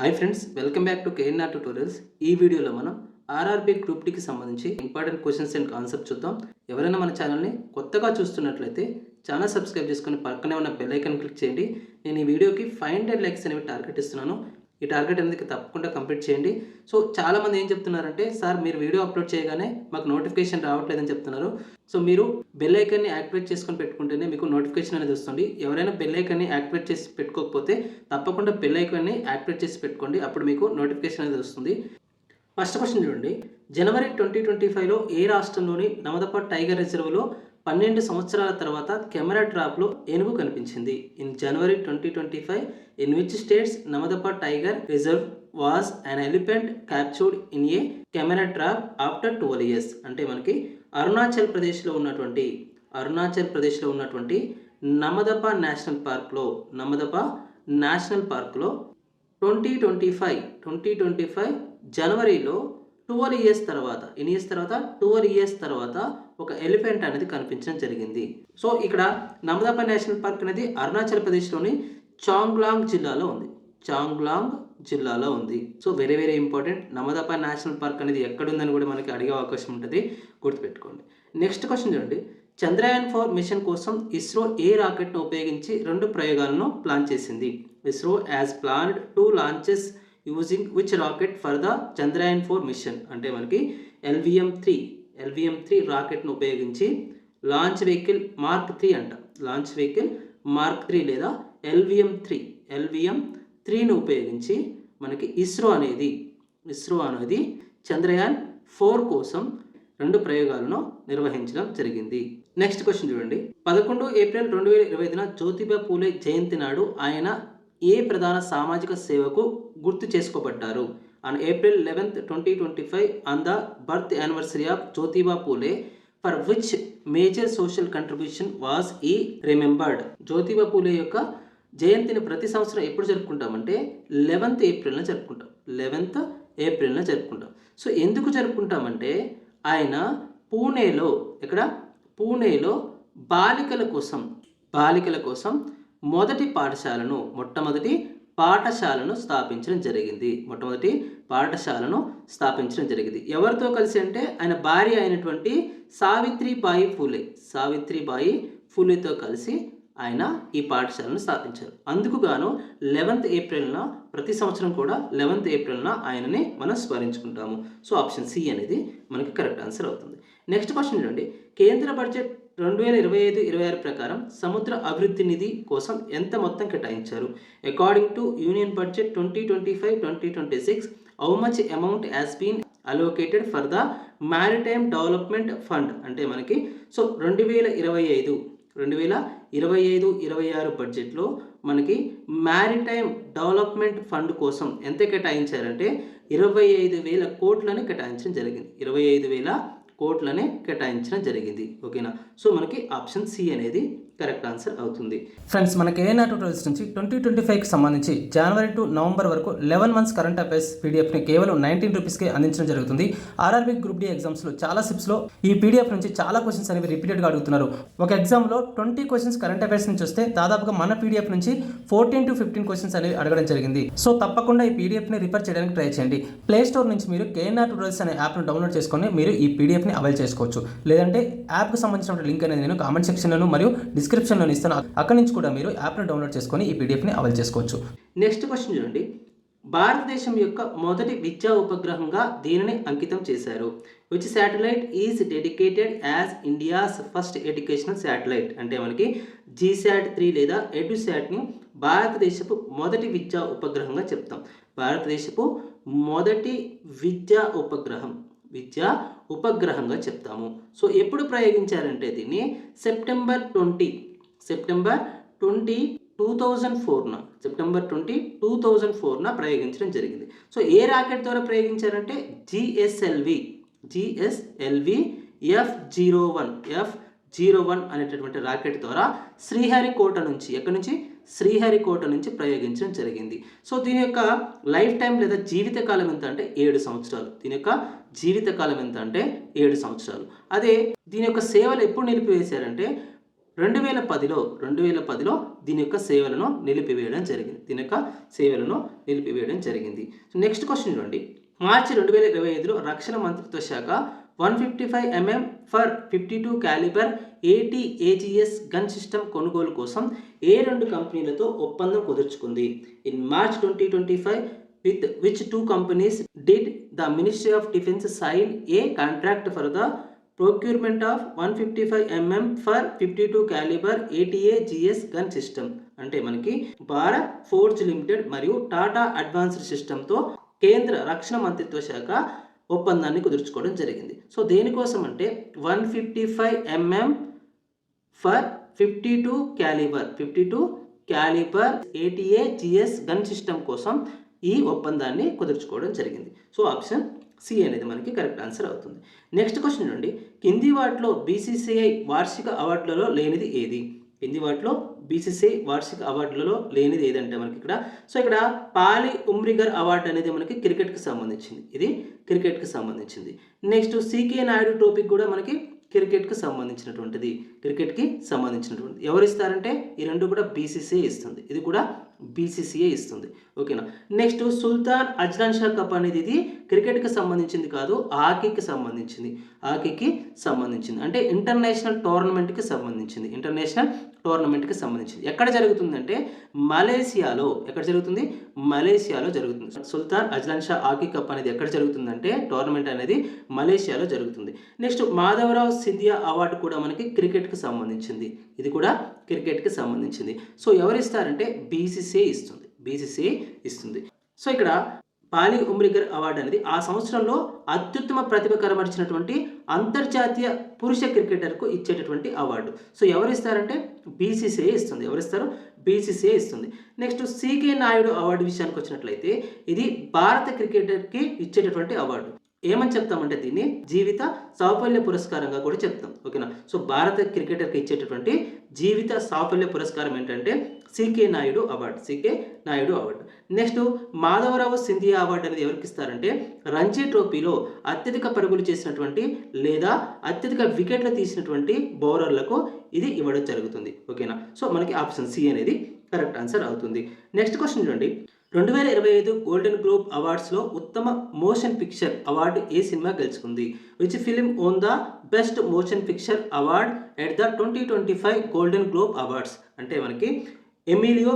Hi friends, welcome back to KNR tutorials. ఈ వీడియోలో మనం ఆర్ఆర్బీ గ్రూప్ డికి సంబంధించి ఇంపార్టెంట్ క్వశ్చన్స్ అండ్ కాన్సెప్ట్ చూద్దాం. ఎవరైనా మన ఛానల్ని కొత్తగా చూస్తున్నట్లయితే ఛానల్ సబ్స్క్రైబ్ చేసుకొని పక్కనే ఉన్న బెల్ ఐకాన్ క్లిక్ చేయండి. నేను ఈ వీడియోకి 500 లైక్స్ అనేవి టార్గెట్ ఇస్తున్నాను. ఈ టార్గెట్ అనేది తప్పకుండా కంప్లీట్ చేయండి. సో చాలామంది ఏం చెప్తున్నారంటే, సార్ మీరు వీడియో అప్లోడ్ చేయగానే మాకు నోటిఫికేషన్ రావట్లేదని చెప్తున్నారు. సో మీరు బెల్ ఐకాన్ని యాక్టివేట్ చేసుకొని పెట్టుకుంటేనే మీకు నోటిఫికేషన్ అనేది వస్తుంది. ఎవరైనా బెల్ ఐకాన్ని యాక్టివేట్ చేసి పెట్టుకోకపోతే తప్పకుండా బెల్ ఐకాన్ని యాక్టివేట్ చేసి పెట్టుకోండి. అప్పుడు మీకు నోటిఫికేషన్ అనేది వస్తుంది. ఫస్ట్ క్వశ్చన్ చూడండి. జనవరి 2025లో ఏ రాష్ట్రంలోని నమదప టైగర్ రిజర్వ్లో 12 సంవత్సరాల తర్వాత కెమెరా ట్రాప్లో ఏనుగు కనిపించింది? In January 2025 in which states Namdapha tiger reserve was an elephant captured in a camera trap after 12 years? అంటే మనకి అరుణాచల్ ప్రదేశ్లో ఉన్నటువంటి నమదప నేషనల్ పార్క్లో 2025 జనవరిలో 12 years తర్వాత 12 years తర్వాత ఒక ఎలిఫెంట్ అనేది కనిపించడం జరిగింది. సో ఇక్కడ నమదప నేషనల్ పార్క్ అనేది అరుణాచల్ ప్రదేశ్లోని చాంగ్లాంగ్ జిల్లాలో ఉంది. So very very important. Namdapha national park అనేది ఎక్కడుందని కూడా మనకి అడిగే అవకాశం ఉంటుంది, గుర్తుపెట్టుకోండి. నెక్స్ట్ క్వశ్చన్ చూడండి. చంద్రయాన్ 4 మిషన్ కోసం ఇస్రో ఏ రాకెట్ను ఉపయోగించి 2 ప్రయోగాలను ప్లాన్ చేసింది? ISRO has planned 2 launches using which rocket for the Chandrayaan 4 mission? అంటే మనకి LVM3 రాకెట్ను ఉపయోగించి లాంచ్ వెహికల్ మార్క్ 3 లేదా LVM3ను ఉపయోగించి మనకి ఇస్రో అనేది చంద్రయాన్ 4 కోసం 2 ప్రయోగాలను నిర్వహించడం జరిగింది. నెక్స్ట్ క్వశ్చన్ చూడండి. 11 ఏప్రిల్ 2025 జ్యోతిబా పూలే జయంతి నాడు ఆయన ఏ ప్రధాన సామాజిక సేవకు గుర్తు చేసుకోబడ్డారు? On April 11th 2025 on the birth anniversary of Jyotiba Phule for which major social contribution was he remembered? Jyotiba Phule యొక్క జయంతిని ప్రతి సంవత్సరం ఎప్పుడు జరుపుకుంటామంటే 11th ఏప్రిల్న జరుపుకుంటాం. సో ఎందుకు జరుపుకుంటామంటే ఆయన పూణేలో బాలికల కోసం మొట్టమొదటి పాఠశాలను స్థాపించడం జరిగింది. ఎవరితో కలిసి అంటే ఆయన భార్య అయినటువంటి సావిత్రిబాయి ఫూలేతో కలిసి ఆయన ఈ పాఠశాలను స్థాపించారు. అందుకు గాను 11th ఏప్రిల్న ప్రతి సంవత్సరం కూడా 11th ఏప్రిల్న ఆయనని మనం స్మరించుకుంటాము. సో ఆప్షన్ సి అనేది మనకి కరెక్ట్ ఆన్సర్ అవుతుంది. నెక్స్ట్ క్వశ్చన్ చూడండి. కేంద్ర బడ్జెట్ 2025-26 ప్రకారం సముద్ర అభివృద్ధి నిధి కోసం ఎంత మొత్తం కేటాయించారు? According to union budget 2025-2026 how much amount has been allocated for the maritime development fund? అంటే మనకి 2025-26 బడ్జెట్లో మనకి మ్యారిటైమ్ డెవలప్మెంట్ ఫండ్ కోసం ఎంత కేటాయించారంటే 25,000 కోట్లని కేటాయించడం జరిగింది. ఓకేనా? సో మనకి ఆప్షన్ సి అనేది కరెక్ట్ ఆన్సర్ అవుతుంది. ఫ్రెండ్స్, మనకి ఏఎన్ఆర్ ట్యూటోరియల్స్ నుంచి 2025కి సంబంధించి జనవరి టు నవంబర్ వరకు 11 months కరెంట్ అఫైర్స్ పీడిఎఫ్ని కేవలం 19 రూపీస్కి అందించడం జరుగుతుంది. ఆర్ఆర్బీ గ్రూప్ డి ఎగ్జామ్స్లో చాలా సిప్స్లో ఈ పీడిఎఫ్ నుంచి చాలా క్వశ్చన్స్ అనేవి రిపీటెడ్గా అడుగుతున్నారు. ఒక ఎగ్జామ్లో 20 క్వశ్చన్స్ కరెంట్ అఫైర్స్ నుంచి వస్తే దాదాపుగా మన పీడిఎఫ్ నుంచి 14 to 15 క్వశ్చన్స్ అనేవి అడగడం జరిగింది. సో తప్పకుండా ఈ పీడిఎఫ్ని రిఫర్ చేయడానికి ట్రై చేయండి. ప్లే స్టోర్ నుంచి మీరు కేఎన్ఆర్ ట్యూటోరియల్స్ అనే యాప్ను డౌన్లోడ్ చేసుకొని మీరు ఈ పీడిఎఫ్ని అవైల్ చేసుకోవచ్చు. లేదంటే యాప్కు సంబంధించిన లింక్ అనేది నేను కామెంట్ సెక్షన్లో మరియు డిస్క్రిప్షన్లో ఇస్తాను. అక్కడి నుంచి కూడా మీరు యాప్ను డౌన్లోడ్ చేసుకొని ఈ పీడిఎఫ్ని అవైల్ చేసుకోవచ్చు. నెక్స్ట్ క్వశ్చన్ చూడండి. భారతదేశం యొక్క మొదటి విద్యా ఉపగ్రహంగా దీనిని అంకితం చేశారు? Which satellite is dedicated as India's first educational satellite? అంటే మనకి GSAT-3 లేదా EduSatని భారతదేశపు మొదటి విద్యా ఉపగ్రహంగా చెప్తాం. భారతదేశపు మొదటి విద్యా ఉపగ్రహంగా చెప్తాము. సో ఎప్పుడు ప్రయోగించారంటే దీన్ని సెప్టెంబర్ 20, 2004న ప్రయోగించడం జరిగింది. సో ఏ రాకెట్ ద్వారా ప్రయోగించారంటే GSLV F01 అనేటటువంటి రాకెట్ ద్వారా శ్రీహరికోట నుంచి ప్రయోగించడం జరిగింది. సో దీని యొక్క లైఫ్ టైం లేదా జీవితకాలం ఎంత అంటే 7 సంవత్సరాలు. అదే దీని యొక్క సేవలు ఎప్పుడు నిలిపివేశారంటే 2010లో దీని యొక్క సేవలను నిలిపివేయడం జరిగింది. సో నెక్స్ట్ క్వశ్చన్ చూడండి. మార్చి 2025లో రక్షణ మంత్రిత్వ శాఖ 155 mm for 52 caliber AT-AGS gun system కొనుగోలు కోసం ఏ 2 కంపెనీలతో ఒప్పందం కుదుర్చుకుంది? In March 2025 with which 2 companies did the Ministry of Defense sign a contract for the procurement of 155 mm for 52 caliber ATA-GS gun system? అంటే మనకి భారత్ ఫోర్జ్ లిమిటెడ్ మరియు Tata advanced సిస్టమ్తో కేంద్ర రక్షణ మంత్రిత్వ శాఖ ఒప్పందాన్ని కుదుర్చుకోవడం జరిగింది. సో దేనికోసం అంటే 155 mm for 52 calibre ATA-GS gun system కోసం ఈ ఒప్పందాన్ని కుదుర్చుకోవడం జరిగింది. సో ఆప్షన్ సి అనేది మనకి కరెక్ట్ ఆన్సర్ అవుతుంది. నెక్స్ట్ క్వశ్చన్ చూడండి. కింది వాటిలో BCCI వార్షిక అవార్డులలో లేనిది ఏది? BCCI వార్షిక అవార్డులలో లేనిది ఏదంటే మనకి ఇక్కడ పాలి ఉమ్రిగర్ అవార్డు అనేది మనకి క్రికెట్కి సంబంధించింది. నెక్స్ట్ CK నాయుడు ట్రోఫీ కూడా మనకి క్రికెట్కి సంబంధించినటువంటిది. ఎవరు ఇస్తారంటే ఈ రెండు కూడా BCCI ఇస్తుంది. ఇది కూడా BCCI ఇస్తుంది. ఓకేనా. నెక్స్ట్ సుల్తాన్ అజ్లాన్ షా కప్ అనేది ఇది క్రికెట్కి సంబంధించింది కాదు, హాకీకి సంబంధించింది. అంటే ఇంటర్నేషనల్ టోర్నమెంట్కి సంబంధించింది. ఎక్కడ జరుగుతుందంటే మలేషియాలో జరుగుతుంది. సుల్తాన్ అజ్లాన్ షా హాకీ కప్ అనేది ఎక్కడ జరుగుతుందంటే టోర్నమెంట్ అనేది మలేషియాలో జరుగుతుంది. నెక్స్ట్ మాధవరావు సింధియా అవార్డు కూడా మనకి క్రికెట్కి సంబంధించింది. ఇది కూడా క్రికెట్కి సంబంధించింది. సో ఎవరు ఇస్తారంటే BCCI ఇస్తుంది. సో ఇక్కడ పాలి ఉమ్రిగర్ అవార్డు అనేది ఆ సంవత్సరంలో అత్యుత్తమ ప్రతిభ కనబరిచినటువంటి అంతర్జాతీయ పురుష క్రికెటర్కు ఇచ్చేటటువంటి అవార్డు. సో ఎవరు ఇస్తారంటే BCCI ఇస్తుంది. BCCI ఇస్తుంది. నెక్స్ట్ CK నాయుడు అవార్డు విషయానికి వచ్చినట్లయితే ఇది భారత క్రికెటర్కి ఇచ్చేటటువంటి అవార్డు. ఏమని చెప్తామంటే దీన్ని జీవిత సాఫల్య పురస్కారంగా కూడా చెప్తాం. ఓకేనా. సో భారత క్రికెటర్కి ఇచ్చేటటువంటి జీవిత సాఫల్య పురస్కారం ఏంటంటే CK Naidu award. Next Madhavarao Scindia award అనేది ఎవరికి ఇస్తారంటే రంజీ ట్రోఫీలో అత్యధిక పరుగులు చేసినటువంటి లేదా అత్యధిక వికెట్లు తీసినటువంటి బౌలర్లకు ఇది ఇవ్వడం జరుగుతుంది. ఓకేనా. సో మనకి ఆప్షన్ సి అనేది కరెక్ట్ ఆన్సర్ అవుతుంది. నెక్స్ట్ క్వశ్చన్ చూడండి. 2025 గోల్డెన్ గ్లోబ్ అవార్డ్స్లో ఉత్తమ మోషన్ పిక్చర్ అవార్డు ఏ సినిమా గెలుచుకుంది? Which film own the best motion picture award at the 2025 golden globe awards? అంటే మనకి ఎమిలియో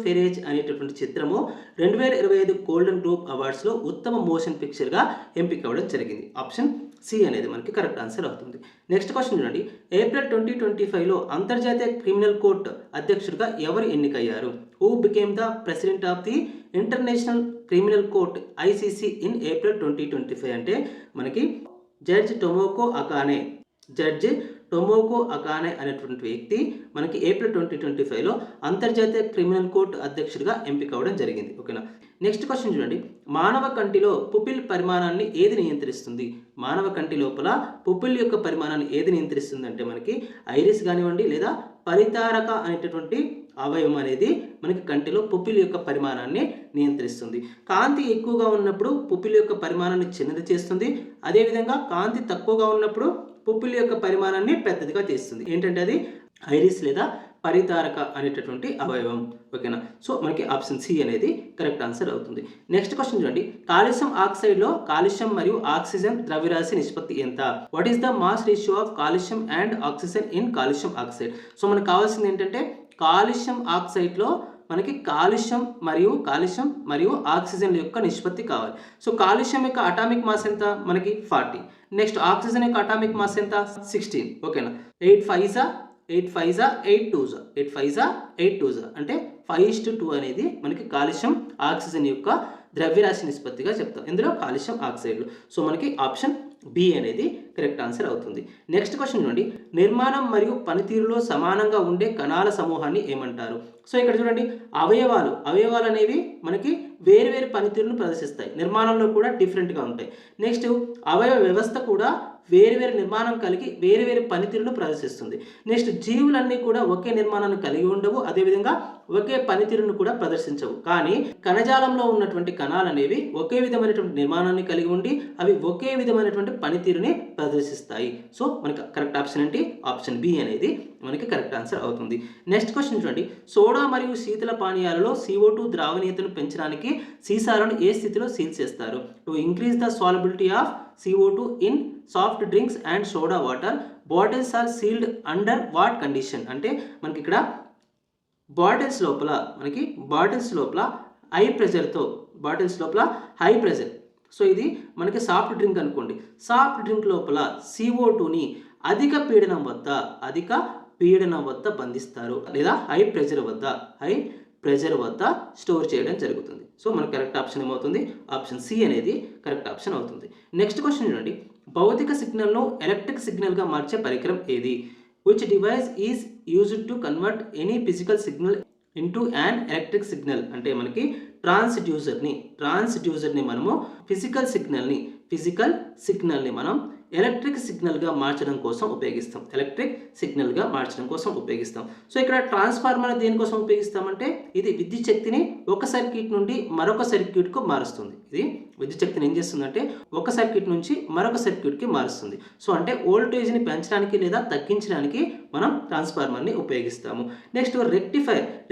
ఫెరేజ్ అనేటటువంటి చిత్రము 2025 గోల్డెన్ గ్లోబ్ అవార్డ్స్లో ఉత్తమ మోషన్ పిక్చర్గా ఎంపిక అవ్వడం జరిగింది. ఆప్షన్ సి అనేది మనకి కరెక్ట్ ఆన్సర్ అవుతుంది. నెక్స్ట్ క్వశ్చన్ చూడండి. ఏప్రిల్ 2025లో అంతర్జాతీయ క్రిమినల్ కోర్టు అధ్యక్షుడిగా ఎవరు ఎన్నికయ్యారు? Who became the president of the international criminal court ICC in April 2025 అంటే మనకి జడ్జ్ టొమోకో అకానే అనేటువంటి వ్యక్తి మనకి ఏప్రిల్ 2025లో అంతర్జాతీయ క్రిమినల్ కోర్టు అధ్యక్షుడిగా ఎంపిక అవ్వడం జరిగింది. ఓకేనా. నెక్స్ట్ క్వశ్చన్ చూడండి. మానవ కంటిలో పుపిల్ పరిమాణాన్ని ఏది నియంత్రిస్తుంది? మానవ కంటి లోపల పుపిల్ యొక్క పరిమాణాన్ని ఏది నియంత్రిస్తుంది అంటే మనకి ఐరిస్ కానివ్వండి లేదా పరితారక అనేటటువంటి అవయవం అనేది మనకి కంటిలో పుపిల్ యొక్క పరిమాణాన్ని నియంత్రిస్తుంది. కాంతి ఎక్కువగా ఉన్నప్పుడు పుపిల్ యొక్క పరిమాణాన్ని చిన్నది చేస్తుంది. అదేవిధంగా కాంతి తక్కువగా ఉన్నప్పుడు పుపిల్ యొక్క పరిమాణాన్ని పెద్దదిగా చేస్తుంది. ఏంటంటే అది ఐరిస్ లేదా పరితారక అనేటటువంటి అవయవం. ఓకేనా. సో మనకి ఆప్షన్ సి అనేది కరెక్ట్ ఆన్సర్ అవుతుంది. నెక్స్ట్ క్వశ్చన్ చూడండి. కాల్షియం ఆక్సైడ్లో కాల్షియం మరియు ఆక్సిజన్ ద్రవ్యరాశి నిష్పత్తి ఎంత? What is the mass ratio of calcium and oxygen in calcium oxide? So మనకు కావాల్సింది ఏంటంటే కాల్షియం ఆక్సైడ్లో మనకి కాల్షియం మరియు ఆక్సిజన్ యొక్క నిష్పత్తి కావాలి. సో కాల్షియం యొక్క అటామిక్ మాస్ ఎంత? మనకి 40. నెక్స్ట్ ఆక్సిజన్ యొక్క అటామిక్ మాస్ ఎంత? 16. ఓకేనా. 8 5 8 2 అంటే 5:2 అనేది మనకి కాల్షియం ఆక్సిజన్ యొక్క ద్రవ్యరాశి నిష్పత్తిగా చెప్తాం ఇందులో కాల్షియం ఆక్సైడ్లు. సో మనకి ఆప్షన్ బి అనేది కరెక్ట్ ఆన్సర్ అవుతుంది. నెక్స్ట్ క్వశ్చన్ చూడండి. నిర్మాణం మరియు పనితీరులో సమానంగా ఉండే కణాల సమూహాన్ని ఏమంటారు? సో ఇక్కడ చూడండి. అవయవాలు అనేవి మనకి వేరు పనితీరును ప్రదర్శిస్తాయి. నిర్మాణంలో కూడా డిఫరెంట్గా ఉంటాయి. నెక్స్ట్ అవయవ వ్యవస్థ కూడా వేరు నిర్మాణం కలిగి వేరు పనితీరును ప్రదర్శిస్తుంది. నెక్స్ట్ జీవులన్నీ కూడా ఒకే నిర్మాణాన్ని కలిగి ఉండవు. అదేవిధంగా ఒకే పనితీరును కూడా ప్రదర్శించవు. కానీ కణజాలంలో ఉన్నటువంటి కణాలు అనేవి ఒకే విధమైనటువంటి నిర్మాణాన్ని కలిగి ఉండి అవి ఒకే విధమైనటువంటి పనితీరుని ప్రదర్శిస్తాయి. సో మనకి కరెక్ట్ ఆప్షన్ ఏంటి? ఆప్షన్ బి అనేది మనకి కరెక్ట్ ఆన్సర్ అవుతుంది. నెక్స్ట్ క్వశ్చన్ చూడండి. సోడా మరియు శీతల పానీయాలలో CO2 ద్రావణీయతను పెంచడానికి సీసాలను ఏ స్థితిలో సీల్ చేస్తారు? To increase the solubility of CO2 in soft drinks and soda water bottles are sealed under what condition? అంటే మనకి ఇక్కడ బాటిల్స్ లోపల హై ప్రెషర్. సో ఇది మనకి సాఫ్ట్ డ్రింక్ అనుకోండి. సాఫ్ట్ డ్రింక్ లోపల CO2ని అధిక పీడనం వద్ద బంధిస్తారు లేదా హై ప్రెషర్ వద్ద స్టోర్ చేయడం జరుగుతుంది. సో మనకు కరెక్ట్ ఆప్షన్ ఏమవుతుంది? ఆప్షన్ సి అనేది కరెక్ట్ ఆప్షన్ అవుతుంది. నెక్స్ట్ క్వశ్చన్ చూడండి. భౌతిక సిగ్నల్ను ఎలక్ట్రిక్ సిగ్నల్గా మార్చే పరికరం ఏది? Which device is used to convert any physical signal into an electric signal? అంటే మనకి ట్రాన్స్డ్యూసర్ని మనము ఫిజికల్ సిగ్నల్ని మనం ఎలక్ట్రిక్ సిగ్నల్గా మార్చడం కోసం ఉపయోగిస్తాం. సో ఇక్కడ ట్రాన్స్ఫార్మర్ దేనికోసం ఉపయోగిస్తామంటే ఇది విద్యుత్ శక్తిని ఒక సర్క్యూట్ నుండి మరొక సర్క్యూట్కు మారుస్తుంది. ఇది విద్యుత్ శక్తిని ఏం చేస్తుందంటే ఒక సర్క్యూట్ నుంచి మరొక సర్క్యూట్కి మారుస్తుంది. సో అంటే వోల్టేజ్ని పెంచడానికి లేదా తగ్గించడానికి మనం ట్రాన్స్ఫార్మర్ని ఉపయోగిస్తాము. నెక్స్ట్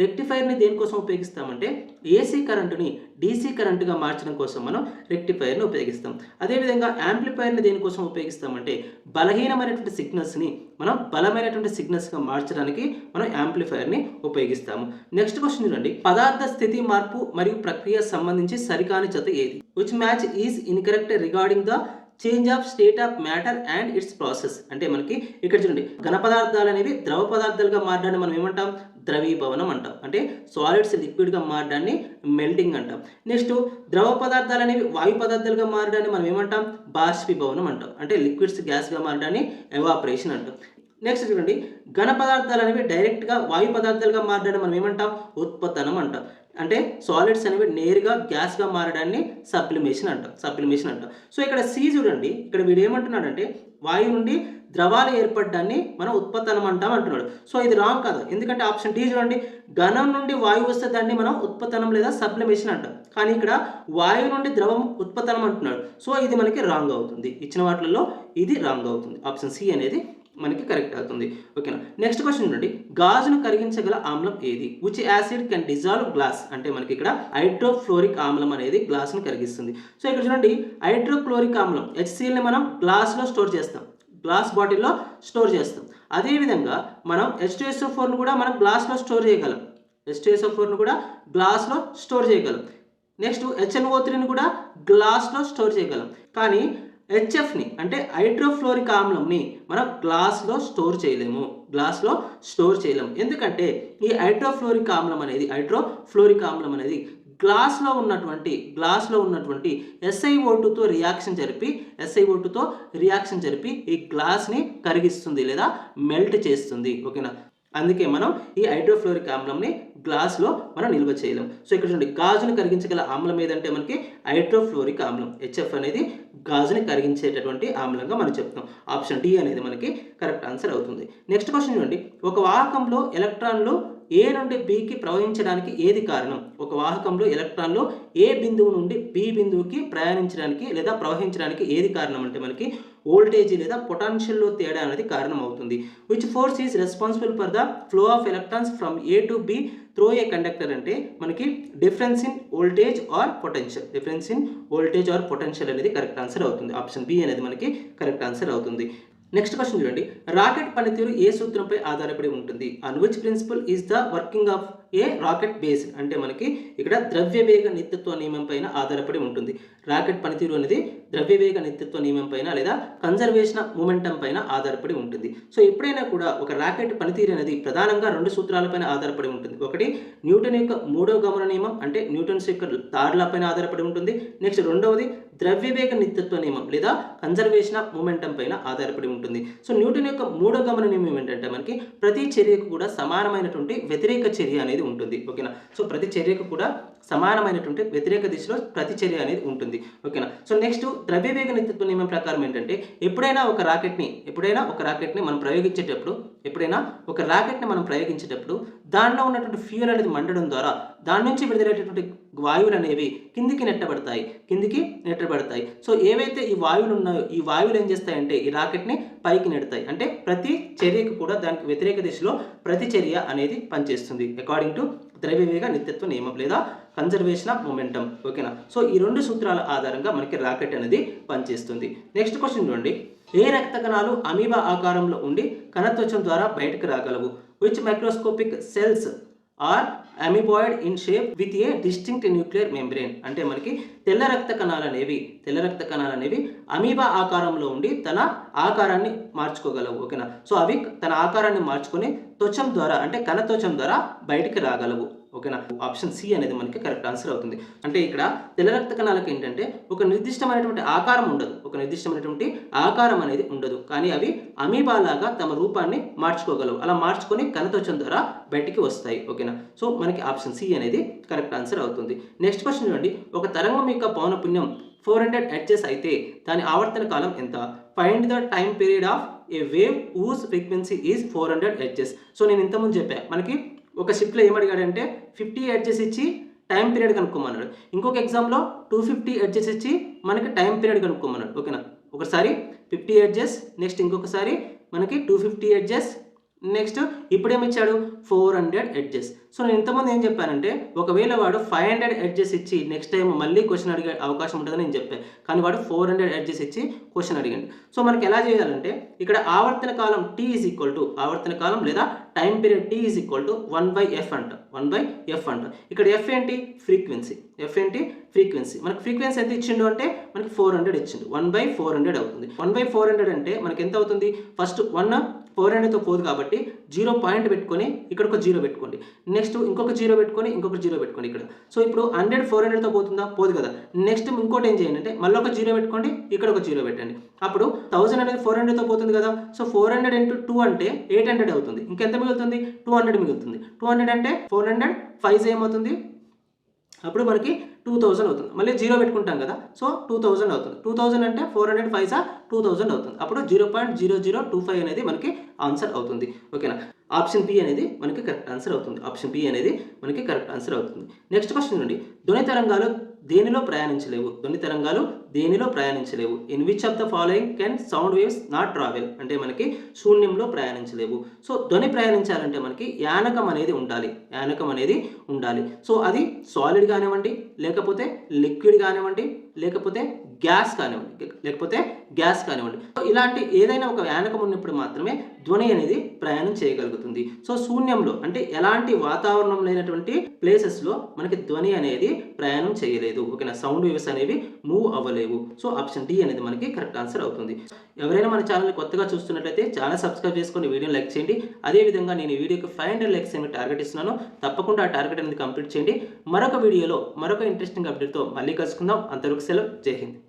రెక్టిఫైర్ని దేనికోసం ఉపయోగిస్తామంటే ఏసీ కరెంటుని DC కరెంటుగా మార్చడం కోసం మనం రెక్టిఫైర్ని ఉపయోగిస్తాం. అదేవిధంగా యాంప్లిఫైర్ని దేనికోసం ఉపయోగిస్తామంటే బలహీనమైనటువంటి సిగ్నల్స్ని మనం బలమైనటువంటి సిగ్నల్స్గా మార్చడానికి మనం యాంప్లిఫైర్ని ఉపయోగిస్తాము. నెక్స్ట్ క్వశ్చన్ చూడండి. పదార్థ స్థితి మార్పు మరియు ప్రక్రియ సంబంధించి సరికాని జత ఏది? Which match is incorrect regarding the change of state of matter and it's process? అంటే మనకి ఇక్కడ చూడండి, ఘన పదార్థాలు అనేవి ద్రవ పదార్థాలుగా మారడాన్ని మనం ఏమంటాం? ద్రవీభవనం అంటాం. అంటే సాలిడ్స్ లిక్విడ్గా మారడాన్ని మెల్టింగ్ అంటాం. నెక్స్ట్ ద్రవ పదార్థాలు అనేవి వాయు పదార్థాలుగా మారడాన్ని మనం ఏమంటాం? బాష్పీభవనం అంటాం. అంటే లిక్విడ్స్ గ్యాస్గా మారడాన్ని ఎవాపరేషన్ అంటాం. నెక్స్ట్ చూడండి, ఘన పదార్థాలు అనేవి డైరెక్ట్గా వాయు పదార్థాలుగా మారడాన్ని మనం ఏమంటాం? ఉత్పతనం అంటాం. అంటే సాలిడ్స్ అనేవి నేరుగా గ్యాస్గా మారడాన్ని సబ్లిమేషన్ అంటాం. సో ఇక్కడ సి చూడండి, ఇక్కడ వీడు ఏమంటున్నాడంటే వాయువు నుండి ద్రవాలు ఏర్పడడాన్ని మనం ఉత్పతనం అంటున్నాడు. సో ఇది రాంగ్ కాదు. ఎందుకంటే ఆప్షన్ డి చూడండి, ఘనం నుండి వాయువు వస్తే దాన్ని మనం ఉత్పతనం లేదా సబ్లిమేషన్ అంటాం. కానీ ఇక్కడ వాయువు నుండి ద్రవం ఉత్పతనం అంటున్నాడు. సో ఇది మనకి రాంగ్ అవుతుంది. ఇచ్చిన వాటిల్లో ఇది రాంగ్ అవుతుంది. ఆప్షన్ సి అనేది మనకి కరెక్ట్ అవుతుంది. ఓకేనా. నెక్స్ట్ క్వశ్చన్ చూడండి. గాజును కరిగించగల ఆమ్లం ఏది? Which acid can dissolve glass? అంటే మనకి ఇక్కడ హైడ్రోఫ్లోరిక్ ఆమ్లం అనేది గ్లాస్ను కరిగిస్తుంది. సో ఇక్కడ చూడండి, హైడ్రోక్లోరిక్ ఆమ్లం HClని మనం గ్లాస్లో స్టోర్ చేస్తాం, గ్లాస్ బాటిల్లో స్టోర్ చేస్తాం. అదేవిధంగా మనం H2SO4ను కూడా మనం గ్లాస్లో స్టోర్ చేయగలం. నెక్స్ట్ HNO3ని కూడా గ్లాస్లో స్టోర్ చేయగలం. కానీ HFని అంటే హైడ్రోఫ్లోరిక్ ఆమ్లంని మనం గ్లాస్లో స్టోర్ చేయలేము. ఎందుకంటే ఈ హైడ్రోఫ్లోరిక్ ఆమ్లం అనేది గ్లాస్లో ఉన్నటువంటి SiO2తో రియాక్షన్ జరిపి ఈ గ్లాస్ని కరిగిస్తుంది లేదా మెల్ట్ చేస్తుంది. ఓకేనా. అందుకే మనం ఈ హైడ్రోఫ్లోరిక్ ఆమ్లంని గ్లాస్లో మనం నిల్వ చేయలేం. సో ఇక్కడ చూడండి, గాజుని కరిగించగల ఆమ్లం ఏదంటే మనకి హైడ్రోఫ్లోరిక్ ఆమ్లం. HF అనేది గాజుని కరిగించేటటువంటి ఆమ్లంగా మనం చెప్తాం. ఆప్షన్ డి అనేది మనకి కరెక్ట్ ఆన్సర్ అవుతుంది. నెక్స్ట్ క్వశ్చన్ చూడండి. ఒక వాహకంలో ఎలక్ట్రాన్లు ఏ నుండి బికి ప్రవహించడానికి ఏది కారణం? ఒక వాహకంలో ఎలక్ట్రాన్లు ఏ బిందువు నుండి బి బిందువుకి ప్రయాణించడానికి లేదా ప్రవహించడానికి ఏది కారణం అంటే మనకి వోల్టేజ్ లేదా పొటెన్షియల్లో తేడా అనేది కారణం అవుతుంది. Which force is responsible for the flow of electrons from A to B through a conductor? అంటే మనకి difference in voltage or potential అనేది కరెక్ట్ ఆన్సర్ అవుతుంది. ఆప్షన్ బి అనేది మనకి కరెక్ట్ ఆన్సర్ అవుతుంది. నెక్స్ట్ క్వశ్చన్ చూడండి. రాకెట్ పనితీరు ఏ సూత్రంపై ఆధారపడి ఉంటుంది? And which principle is the working of a rocket base? అంటే మనకి ఇక్కడ ద్రవ్యవేగ నిత్యత్వ నియమం పైన ఆధారపడి ఉంటుంది. రాకెట్ పనితీరు అనేది ద్రవ్యవేగ నిత్యత్వ నియమం పైన లేదా కన్జర్వేషన్ ఆఫ్ మూమెంటం పైన ఆధారపడి ఉంటుంది. సో ఎప్పుడైనా కూడా ఒక రాకెట్ పనితీరు అనేది ప్రధానంగా 2 సూత్రాలపైన ఆధారపడి ఉంటుంది. ఒకటి న్యూటన్ యొక్క 3వ గమన నియమం, అంటే న్యూటన్స్ యొక్క థర్డ్ లా పైన ఆధారపడి ఉంటుంది. నెక్స్ట్ రెండవది ద్రవ్యవేగ నిత్యత్వ నియమం లేదా కన్జర్వేషన్ ఆఫ్ మూమెంటం పైన ఆధారపడి ఉంటుంది. సో న్యూటన్ యొక్క 3వ గమన నియమం ఏంటంటే మనకి ప్రతి చర్యకు కూడా సమానమైనటువంటి వ్యతిరేక చర్య అనేది ఉంటుంది. ఓకేనా. సో ప్రతి చర్యకు కూడా సమానమైనటువంటి వ్యతిరేక దిశలో ప్రతి చర్య అనేది ఉంటుంది. ఓకేనా. సో నెక్స్ట్ ద్రవ్యవేగ నిత్యత్వ నియమం ప్రకారం ఏంటంటే ఎప్పుడైనా ఒక రాకెట్ని మనం ప్రయోగించేటప్పుడు ఎప్పుడైనా ఒక రాకెట్ని మనం ప్రయోగించేటప్పుడు దానిలో ఉన్నటువంటి ఫ్యూయల్ అనేది మండడం ద్వారా దాని నుంచి విడుదలయ్యేటటువంటి వాయువులు అనేవి కిందికి నెట్టబడతాయి. సో ఏవైతే ఈ వాయువులు ఉన్నాయో ఈ వాయువులు ఏం చేస్తాయంటే ఈ రాకెట్ని పైకి నెడతాయి. అంటే ప్రతి చర్యకు కూడా దానికి వ్యతిరేక దిశలో ప్రతిచర్య అనేది పనిచేస్తుంది అకార్డింగ్ టు ద్రవ్యవేగ నిత్యత్వ నియమం లేదా కన్జర్వేషన్ ఆఫ్ మొమెంటం. ఓకేనా. సో ఈ 2 సూత్రాల ఆధారంగా మనకి రాకెట్ అనేది పనిచేస్తుంది. నెక్స్ట్ క్వశ్చన్ చూడండి. ఏ రక్త కణాలు అమీబా ఆకారంలో ఉండి కణత్వచం ద్వారా బయటకు రాగలవు? Which microscopic cells are amoeboid in shape with a distinct nuclear membrane. అంటే మనకి తెల్ల రక్త కణాలు అనేవి అమీబా ఆకారంలో ఉండి తన ఆకారాన్ని మార్చుకోగలవు. ఓకేనా. సో అవి తన ఆకారాన్ని మార్చుకొని త్వచం ద్వారా అంటే కణత్వచం ద్వారా బయటికి రాగలవు. ఓకేనా. ఆప్షన్ సి అనేది మనకి కరెక్ట్ ఆన్సర్ అవుతుంది. అంటే ఇక్కడ తెల్ల రక్త కణాలకు ఏంటంటే ఒక నిర్దిష్టమైనటువంటి ఆకారం అనేది ఉండదు, కానీ అవి అమీబా లాగా తమ రూపాన్ని మార్చుకోగలవు. అలా మార్చుకొని కణత్వచం ద్వారా బయటికి వస్తాయి. ఓకేనా. సో మనకి ఆప్షన్ సి అనేది కరెక్ట్ ఆన్సర్ అవుతుంది. నెక్స్ట్ క్వశ్చన్ చూడండి. ఒక తరంగం యొక్క పౌనపున్యం 400 హెర్ట్జ్ అయితే దాని ఆవర్తన కాలం ఎంత? Find the time period of a wave whose frequency is 400 hertz. So నేను ఇంతకుముందు చెప్పాను, మనకి ఒక షిఫ్ట్లో ఏమడిగాడంటే 50 హెర్ట్జ్ ఇచ్చి టైం పీరియడ్ కనుక్కోమన్నాడు. ఇంకొక ఎగ్జామ్లో 250 హెర్ట్జ్ ఇచ్చి మనకి టైం పీరియడ్ కనుక్కోమన్నాడు. ఓకేనా. ఒకసారి 50 హెర్ట్జ్, నెక్స్ట్ ఇంకొకసారి మనకి 250 హెర్ట్జ్, నెక్స్ట్ ఇప్పుడు ఏమిచ్చాడు 400 హెర్ట్జ్. సో నేను ఇంతమంది ఏం చెప్పానంటే ఒకవేళ వాడు 500 హెర్ట్జ్ ఇచ్చి నెక్స్ట్ టైం మళ్ళీ క్వశ్చన్ అడిగే అవకాశం ఉంటుందని నేను చెప్పాను, కానీ వాడు 400 హెర్ట్జ్ ఇచ్చి క్వశ్చన్ అడిగాడు. సో మనకి ఎలా చేయాలంటే ఇక్కడ ఆవర్తన కాలం T ఈజ్ ఈక్వల్ టు ఆవర్తన కాలం లేదా time period T is equal to 1/f అంట. ఇక్కడ F ఏంటి? ఫ్రీక్వెన్సీ. మనకి ఫ్రీక్వెన్సీ ఎంత ఇచ్చిండు అంటే మనకి 400 ఇచ్చిండు. 1/400 అవుతుంది. 1/400 అంటే మనకి ఎంత అవుతుంది? ఫస్ట్ 1 400తో పోదు కాబట్టి 0 పాయింట్ పెట్టుకొని ఇక్కడ ఒక 0 పెట్టుకోండి, నెక్స్ట్ ఇంకొక 0 పెట్టుకొని ఇంకొక 0 పెట్టుకోండి ఇక్కడ. సో ఇప్పుడు 100 400తో పోతుందా? పోదు కదా. నెక్స్ట్ ఇంకోటి ఏం చేయండి అంటే మళ్ళీ ఒక 0 పెట్టుకోండి, ఇక్కడ ఒక 0 పెట్టండి. అప్పుడు 1000 అనేది 400తో పోతుంది కదా. సో 400 × 2 అంటే 800 అవుతుంది. ఇంకెంత మిగులుతుంది? 200 మిగులుతుంది. 200 అంటే 400 5 ఏమవుతుంది? అప్పుడు మనకి 2000 అవుతుంది. మళ్ళీ 0 పెట్టుకుంటాం కదా. సో 2000 అవుతుంది. 2000 అంటే 400 5 2000 అవుతుంది. అప్పుడు 0.0025 అనేది మనకి ఆన్సర్ అవుతుంది. ఓకేనా. ఆప్షన్ బి అనేది మనకి కరెక్ట్ ఆన్సర్ అవుతుంది. నెక్స్ట్ క్వశ్చన్ నుండి ధ్వని తరంగాలు దేనిలో ప్రయాణించలేవు? In which of the following can sound waves not travel? అంటే మనకి శూన్యంలో ప్రయాణించలేవు. సో ధ్వని ప్రయాణించాలంటే మనకి యానకం అనేది ఉండాలి. సో అది సాలిడ్ కానివ్వండి, లేకపోతే లిక్విడ్ కానివ్వండి, లేకపోతే గ్యాస్ కానివ్వండి. ఇలాంటి ఏదైనా ఒక యానకం ఉన్నప్పుడు మాత్రమే ధ్వని అనేది ప్రయాణం చేయగలుగుతుంది. సో శూన్యంలో అంటే ఎలాంటి వాతావరణం లేనటువంటి ప్లేసెస్లో మనకి ధ్వని అనేది ప్రయాణం చేయలేదు. ఓకేనా. సౌండ్ వేవ్స్ అనేవి మూవ్ అవ్వలేవు. సో ఆప్షన్ డి అనేది మనకి కరెక్ట్ ఆన్సర్ అవుతుంది. ఎవరైనా మన ఛానల్ని కొత్తగా చూస్తున్నట్లయితే ఛానల్ సబ్స్క్రైబ్ చేసుకొని వీడియోని లైక్ చేయండి. అదేవిధంగా నేను ఈ వీడియోకి 500 లైక్స్ అనేది టార్గెట్ ఇస్తున్నాను. తప్పకుండా ఆ టార్గెట్ అనేది కంప్లీట్ చేయండి. మరొక వీడియోలో మరొక ఇంట్రెస్టింగ్ అప్డేట్తో మళ్ళీ కలుసుకుందాం. అంతవరకు సెలవు. జై హింద్.